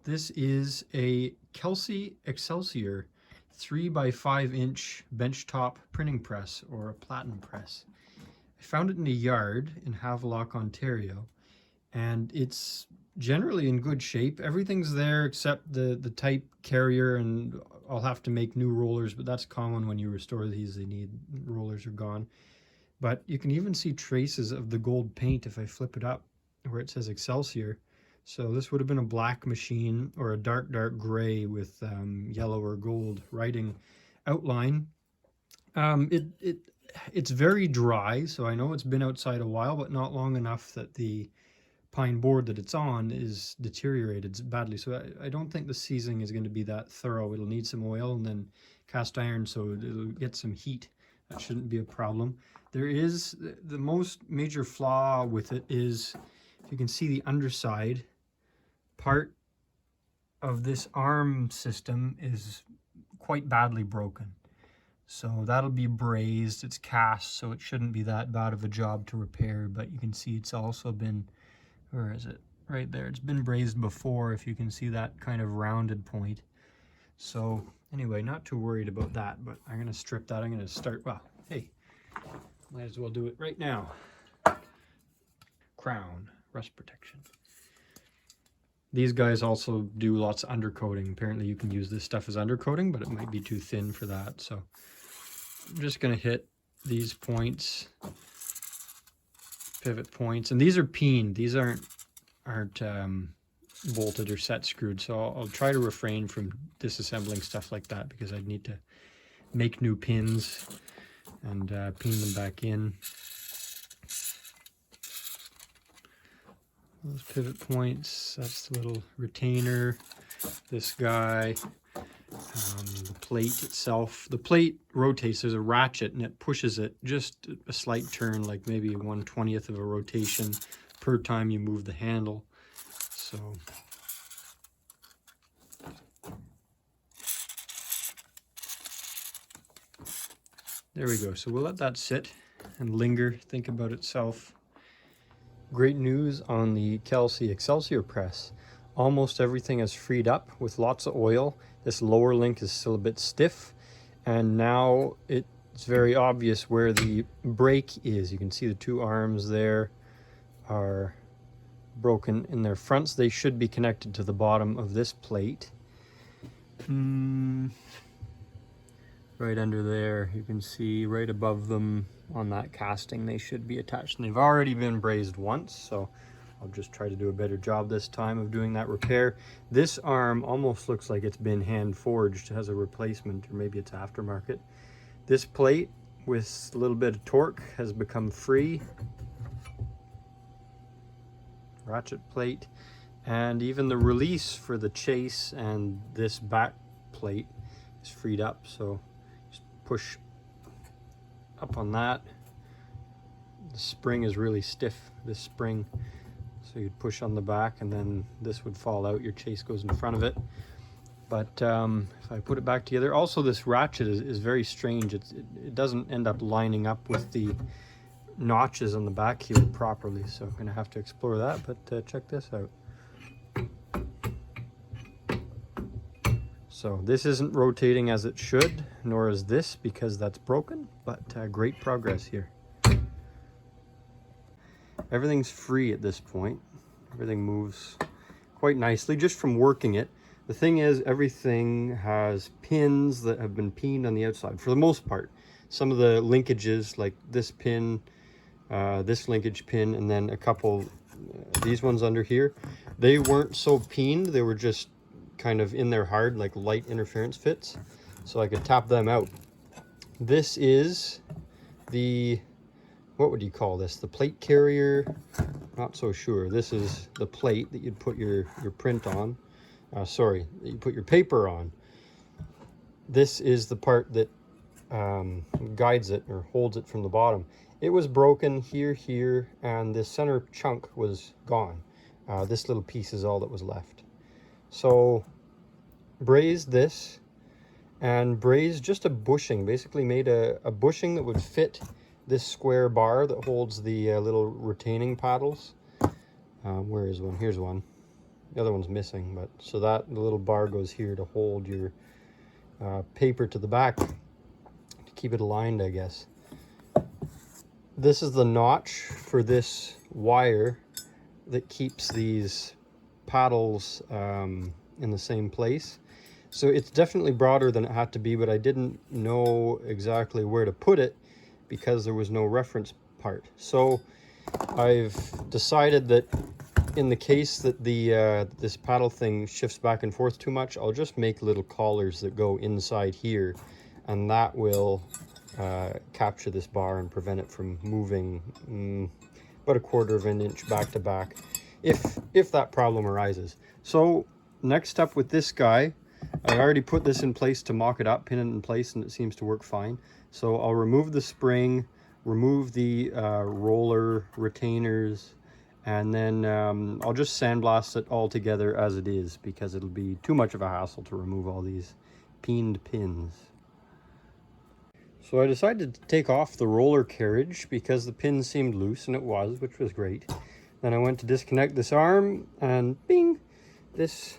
This is a Excelsior 3 by 5 inch benchtop printing press, or a platen press. I found it in a yard in Havelock, Ontario, and it's generally in good shape. Everything's there except the type carrier, and I'll have to make new rollers, but that's common when you restore these. They need rollers are gone. But you can even see traces of the gold paint if I flip it up where it says Excelsior. So this would have been a black machine, or a dark gray with yellow or gold writing outline. It's very dry, so I know it's been outside a while, but not long enough that the pine board that it's on is deteriorated badly. So I don't think the seasoning is going to be that thorough. It'll need some oil and then cast iron, so it'll get some heat. That shouldn't be a problem. There is the most major flaw with it is, if you can see, the underside part of this arm system is quite badly broken. So that'll be brazed. It's cast, so it shouldn't be that bad of a job to repair, but you can see it's also been, where is it? Right there. It's been brazed before, if you can see that kind of rounded point. So anyway, not too worried about that, but I'm going to strip that. I'm going to start, well, hey, might as well do it right now. Crown, rust protection. These guys also do lots of undercoating. Apparently you can use this stuff as undercoating, but it might be too thin for that. So I'm just going to hit these points, pivot points, and these are peened. These aren't bolted or set screwed. So I'll try to refrain from disassembling stuff like that, because I'd need to make new pins and peen them back in. Those pivot points, that's the little retainer, this guy, the plate itself. The plate rotates, there's a ratchet, and it pushes it just a slight turn, like maybe 1/20th of a rotation per time you move the handle. So there we go. So we'll let that sit and linger, think about itself. Great news on the Excelsior press. Almost everything is freed up with lots of oil. This lower link is still a bit stiff, and now it's very obvious where the brake is. You can see the two arms there are broken in their fronts. They should be connected to the bottom of this plate. Right under there, you can see right above them on that casting, they should be attached, and they've already been brazed once, so I'll just try to do a better job this time of doing that repair. This arm almost looks like it's been hand forged as a replacement, or maybe it's aftermarket. This plate with a little bit of torque has become free. Ratchet plate, and even the release for the chase and this back plate is freed up, so just push up on that. The spring is really stiff, this spring, so you'd push on the back and then this would fall out. Your chase goes in front of it. But if I put it back together, also this ratchet is very strange. It doesn't end up lining up with the notches on the back heel properly, so I'm gonna have to explore that. But check this out. So this isn't rotating as it should, nor is this, because that's broken, but great progress here. Everything's free at this point. Everything moves quite nicely just from working it. The thing is, everything has pins that have been peened on the outside for the most part. Some of the linkages, like this pin, this linkage pin, and then a couple, these ones under here, they weren't so peened. They were just kind of in there hard, like light interference fits, so I could tap them out. This is the, what would you call this? The plate carrier? Not so sure. This is the plate that you'd put your print on. Sorry, that you put your paper on. This is the part that guides it or holds it from the bottom. It was broken here, and this center chunk was gone. This little piece is all that was left. So brazed this, and brazed just a bushing, basically made a bushing that would fit this square bar that holds the little retaining paddles. Where is one? Here's one. The other one's missing, but so that the little bar goes here to hold your paper to the back to keep it aligned, I guess. This is the notch for this wire that keeps these paddles in the same place. So it's definitely broader than it had to be, but I didn't know exactly where to put it because there was no reference part. So I've decided that in the case that the this paddle thing shifts back and forth too much, I'll just make little collars that go inside here, and that will capture this bar and prevent it from moving about 1/4 of an inch back to back if that problem arises. So next up with this guy, I already put this in place to mock it up, pin it in place, and it seems to work fine. So I'll remove the spring, remove the roller retainers, and then I'll just sandblast it all together as it is because it'll be too much of a hassle to remove all these peened pins. So I decided to take off the roller carriage because the pin seemed loose, and it was, which was great. Then I went to disconnect this arm, and bing, this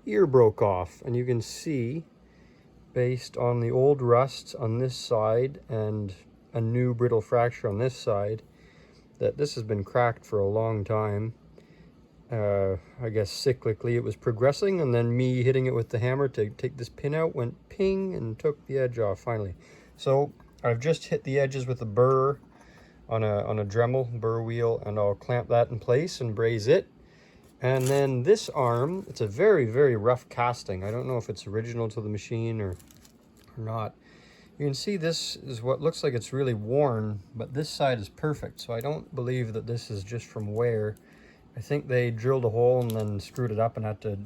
ear broke off. And you can see, based on the old rust on this side and a new brittle fracture on this side, that this has been cracked for a long time. I guess cyclically it was progressing, and then me hitting it with the hammer to take this pin out went ping and took the edge off finally. So I've just hit the edges with a burr on a Dremel burr wheel, and I'll clamp that in place and braze it. And then this arm, it's a very, very rough casting. I don't know if it's original to the machine or not. You can see this is what looks like it's really worn, but this side is perfect. So I don't believe that this is just from wear. I think they drilled a hole and then screwed it up and had to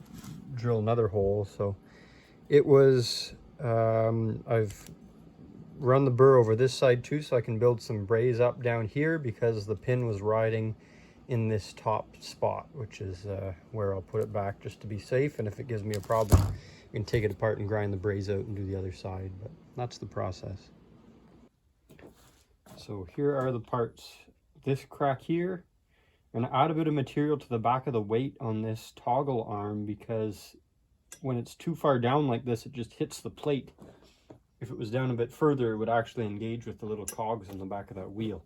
drill another hole. So it was, I've run the burr over this side too, so I can build some braze up down here because the pin was riding in this top spot, which is where I'll put it back just to be safe. And if it gives me a problem, I can take it apart and grind the braze out and do the other side, but that's the process. So here are the parts. This crack here, I'm gonna add a bit of material to the back of the weight on this toggle arm because when it's too far down like this, it just hits the plate. If it was down a bit further, it would actually engage with the little cogs on the back of that wheel.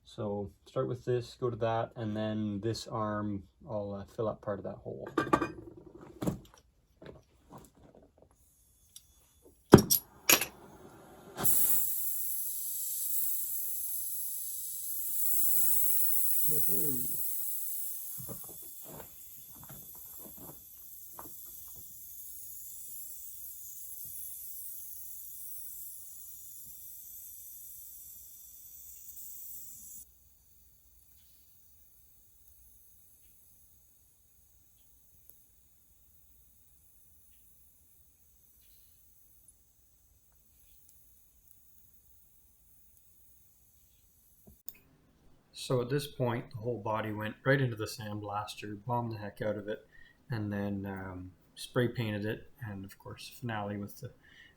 So start with this, go to that, and then this arm, I'll fill up part of that hole. Woohoo! So at this point, the whole body went right into the sandblaster, bombed the heck out of it, and then spray painted it, and of course, finale with the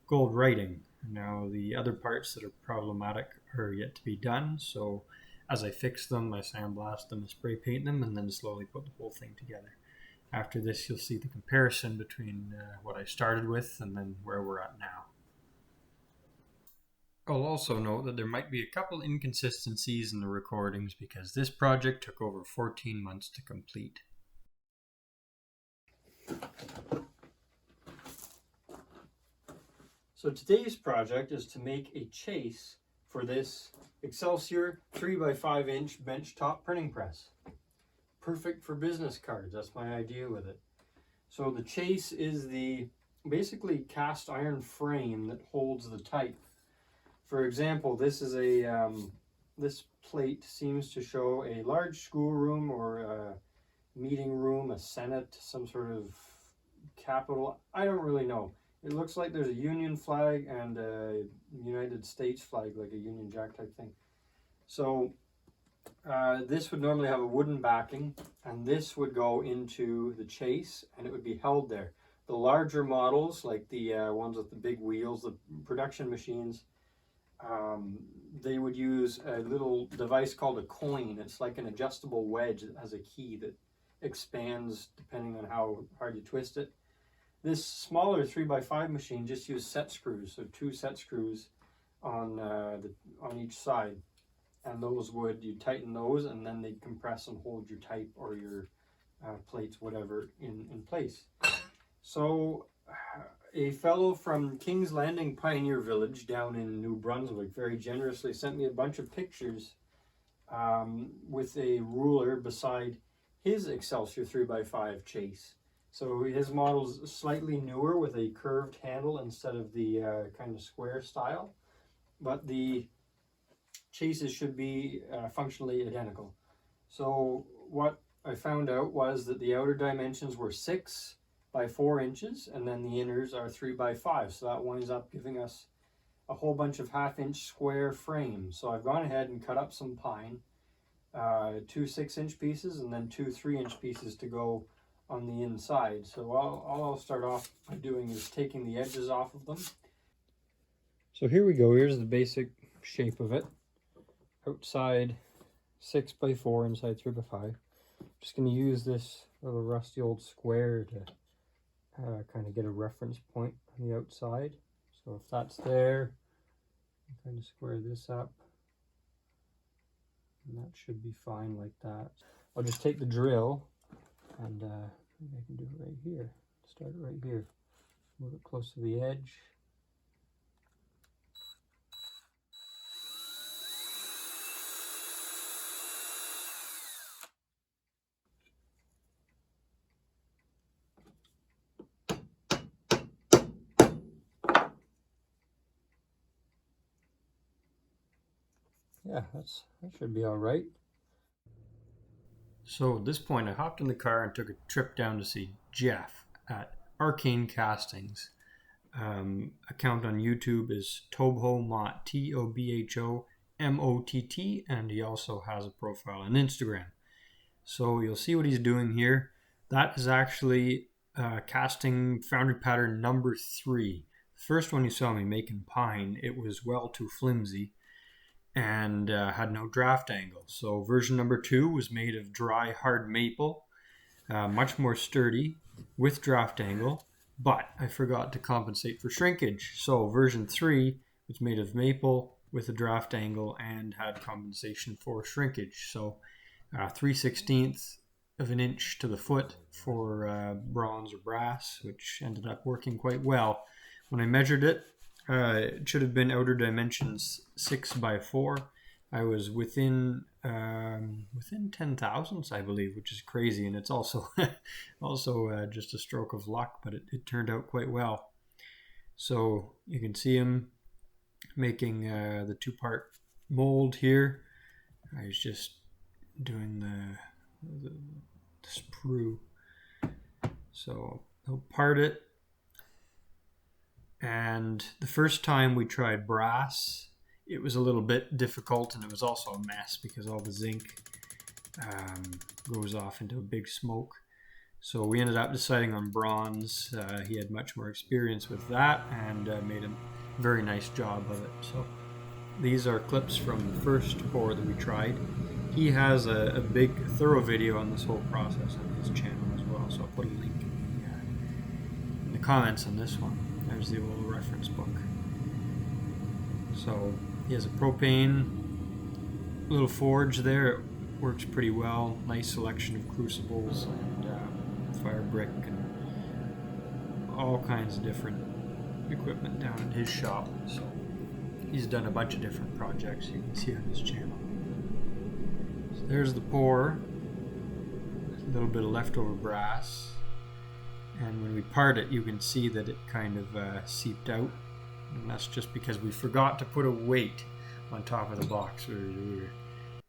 gold writing. Now, the other parts that are problematic are yet to be done, so as I fix them, I sandblast them, spray paint them, and then slowly put the whole thing together. After this, you'll see the comparison between what I started with and then where we're at now. I'll also note that there might be a couple inconsistencies in the recordings because this project took over 14 months to complete. So today's project is to make a chase for this Excelsior 3x5" benchtop printing press. Perfect for business cards, that's my idea with it. So the chase is the basically cast iron frame that holds the type. For example, this is a this plate seems to show a large schoolroom or a meeting room, a senate, some sort of capital. I don't really know. It looks like there's a Union flag and a United States flag, like a Union Jack type thing. So this would normally have a wooden backing, and this would go into the chase, and it would be held there. The larger models, like the ones with the big wheels, the production machines, they would use a little device called a coin. It's like an adjustable wedge that has a key that expands depending on how hard you twist it. This smaller 3x5 machine just used set screws, so 2 set screws on each side, and those you tighten those, and then they compress and hold your type or your plates, whatever, in place. So a fellow from King's Landing Pioneer Village down in New Brunswick very generously sent me a bunch of pictures with a ruler beside his Excelsior 3x5 chase. So his model's slightly newer with a curved handle instead of the kind of square style, but the chases should be functionally identical. So what I found out was that the outer dimensions were 6 by 4 inches, and then the inners are 3 by 5. So that winds up giving us a whole bunch of 1/2 inch square frames. So I've gone ahead and cut up some pine, 2 6-inch pieces, and then 2 3-inch pieces to go on the inside. So all I'll start off by doing is taking the edges off of them. So here we go. Here's the basic shape of it. Outside 6 by 4, inside 3 by 5. Just going to use this little rusty old square to kind of get a reference point on the outside. So if that's there, kind of square this up, and that should be fine like that. I'll just take the drill, and I can do it right here. Start it right here. Move it close to the edge. Yeah, that should be all right. So at this point, I hopped in the car and took a trip down to see Jeff at Arcane Castings. Account on YouTube is Tobho Mott, TOBHOMOTT, and he also has a profile on Instagram. So you'll see what he's doing here. That is actually casting foundry pattern number 3. The first one you saw me making pine, it was well too flimsy and had no draft angle. So version number 2 was made of dry hard maple, much more sturdy with draft angle, but I forgot to compensate for shrinkage. So version 3 was made of maple with a draft angle and had compensation for shrinkage. So 3/16 of an inch to the foot for bronze or brass, which ended up working quite well. When I measured it, it should have been outer dimensions 6 by 4. I was within 10 thousandths, I believe, which is crazy, and it's also just a stroke of luck, but it turned out quite well. So you can see him making the 2-part mold here. I was just doing the sprue. So he'll part it. And the first time we tried brass, it was a little bit difficult, and it was also a mess because all the zinc goes off into a big smoke. So we ended up deciding on bronze. He had much more experience with that and made a very nice job of it. So these are clips from the first pour that we tried. He has a big, thorough video on this whole process on his channel as well, so I'll put a link in the comments on this one. There's the little reference book. So he has a propane little forge there. It works pretty well. Nice selection of crucibles and fire brick and all kinds of different equipment down at his shop. So he's done a bunch of different projects you can see on his channel. So there's the pour. A little bit of leftover brass. And when we part it, you can see that it kind of seeped out. And that's just because we forgot to put a weight on top of the box.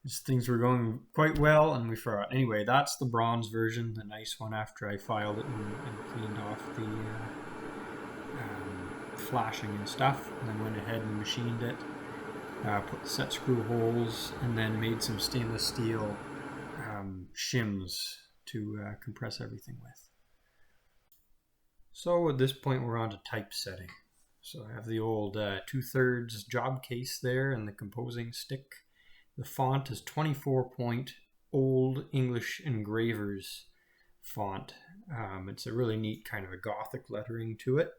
Things were going quite well, and we forgot. Anyway, that's the bronze version, the nice one after I filed it and cleaned off the flashing and stuff. And then went ahead and machined it, put the set screw holes, and then made some stainless steel shims to compress everything with. So at this point we're on to typesetting. So I have the old 2/3 job case there and the composing stick. The font is 24-point Old English Engravers font. It's a really neat kind of a Gothic lettering to it.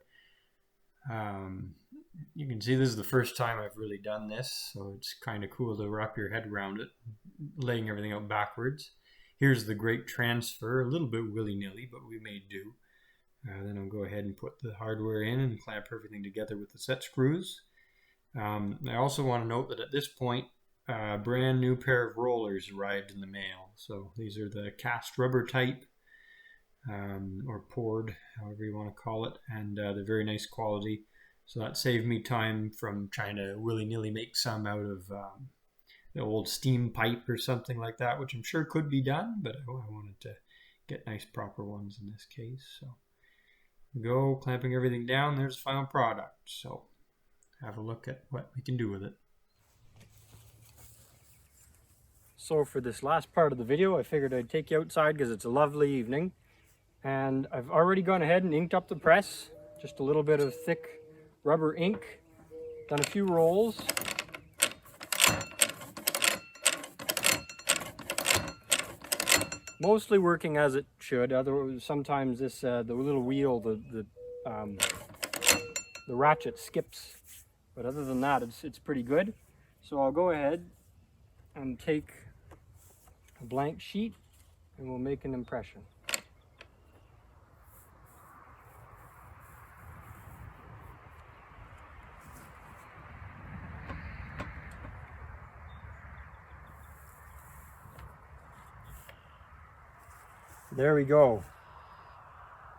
You can see this is the first time I've really done this, so it's kind of cool to wrap your head around it, laying everything out backwards. Here's the great transfer, a little bit willy-nilly, but we may do. Then I'll go ahead and put the hardware in and clamp everything together with the set screws. I also want to note that at this point, a brand new pair of rollers arrived in the mail. So these are the cast rubber type, or poured, however you want to call it, and they're very nice quality. So that saved me time from trying to willy-nilly make some out of the old steam pipe or something like that, which I'm sure could be done, but I wanted to get nice proper ones in this case. So go, clamping everything down. There's the final product. So have a look at what we can do with it. So for this last part of the video, I figured I'd take you outside because it's a lovely evening. And I've already gone ahead and inked up the press. Just a little bit of thick rubber ink. Done a few rolls. Mostly working as it should. Otherwise, sometimes this the little wheel, the ratchet skips. But other than that, it's pretty good. So I'll go ahead and take a blank sheet and we'll make an impression. There we go.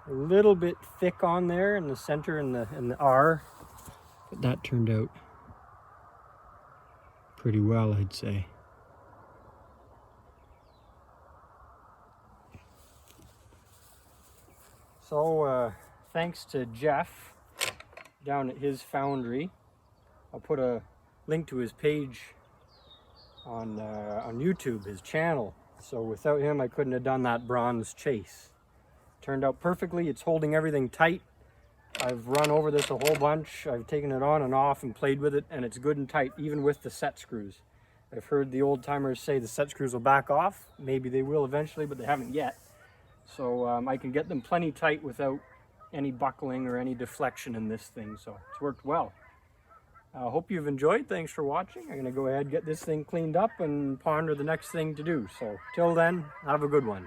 A little bit thick on there in the center in the R, but that turned out pretty well, I'd say. So thanks to Jeff down at his foundry. I'll put a link to his page on YouTube, his channel. So without him, I couldn't have done that bronze chase. Turned out perfectly. It's holding everything tight. I've run over this a whole bunch. I've taken it on and off and played with it, and it's good and tight, even with the set screws. I've heard the old timers say the set screws will back off. Maybe they will eventually, but they haven't yet. So I can get them plenty tight without any buckling or any deflection in this thing. So it's worked well. I hope you've enjoyed. Thanks for watching. I'm going to go ahead and get this thing cleaned up and ponder the next thing to do. So till then, have a good one.